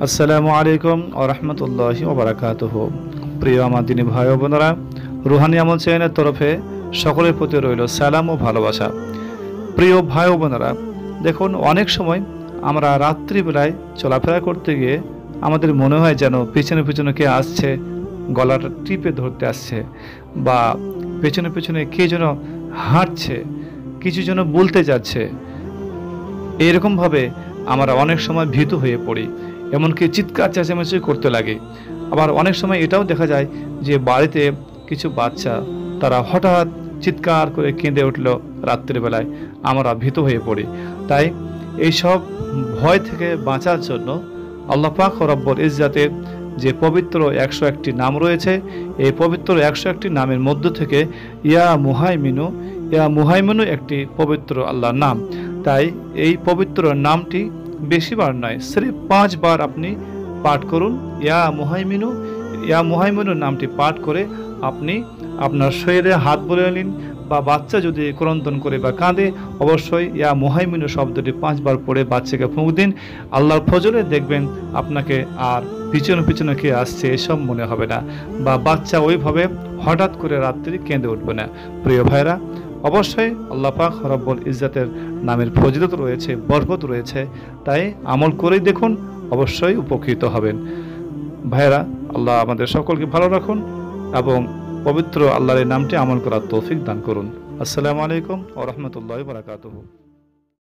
আসসালামু আলাইকুম ওয়া রাহমাতুল্লাহি ওয়া বারাকাতুহু। প্রিয় আমার দিনী ভাই ও বোনেরা, রুহানি আমল চ্যানেলের তরফে সকলের প্রতি রইল সালাম ও ভালোবাসা। প্রিয় ভাই ও বোনেরা, দেখুন অনেক সময় আমরা রাত্রিবেলায় চলাফেরা করতে গিয়ে আমাদের মনে হয় যেন পেছনে পেছনে কে আসছে, গলাটা টিপে ধরতে আসছে, বা পেছনে পেছনে কে যেন হাঁটছে, কিছু যেন বলতে যাচ্ছে। এরকমভাবে আমরা অনেক সময় ভীত হয়ে পড়ি, এমনকি চিৎকার চেঁচামেচি করতে লাগে। আবার অনেক সময় এটাও দেখা যায় যে বাড়িতে কিছু বাচ্চা তারা হঠাৎ চিৎকার করে কেঁদে উঠল রাত্রিবেলায়, আমরা ভীত হয়ে পড়ি। তাই এইসব ভয় থেকে বাঁচার জন্য আল্লাহ পাক রব্বুল ইজ্জাতের যে পবিত্র 101টি নাম রয়েছে, এই পবিত্র 101টি নামের মধ্য থেকে ইয়া মুহাইমিনু একটি পবিত্র আল্লাহর নাম। তাই এই পবিত্র নামটি বেশিবার নয়, সির্ফ 5 বার আপনি পাঠ করুন। ইয়া মুহাইমিনু নামটি পাঠ করে আপনি আপনার শরীরে হাত বুলিয়ে নিন, বা বাচ্চা যদি ক্রন্দন করে বা কাঁদে, অবশ্যই ইয়া মুহাইমিনু শব্দটি 5 বার পড়ে বাচ্চাকে ফুঁক দিন। আল্লাহর ফজলে দেখবেন আপনাকে আর পিছনে পিছনে কে আসছে এসব মনে হবে না, বা বাচ্চা ওইভাবে হঠাৎ করে রাত্রি কেঁদে উঠবে না। প্রিয় ভাইরা, অবশ্যই আল্লাহ পাক রব্বুল ইজ্জাতের নামের ফজিলত রয়েছে, বরকত রয়েছে, তাই আমল করেই দেখুন, অবশ্যই উপকৃত হবেন। ভাইরা, আল্লাহ আমাদের সকলকে ভালো রাখুন এবং পবিত্র আল্লাহর এই নামটি আমল করার তৌফিক দান করুন। আসসালামু আলাইকুম ওয়া রাহমাতুল্লাহি ওয়া বারাকাতুহু।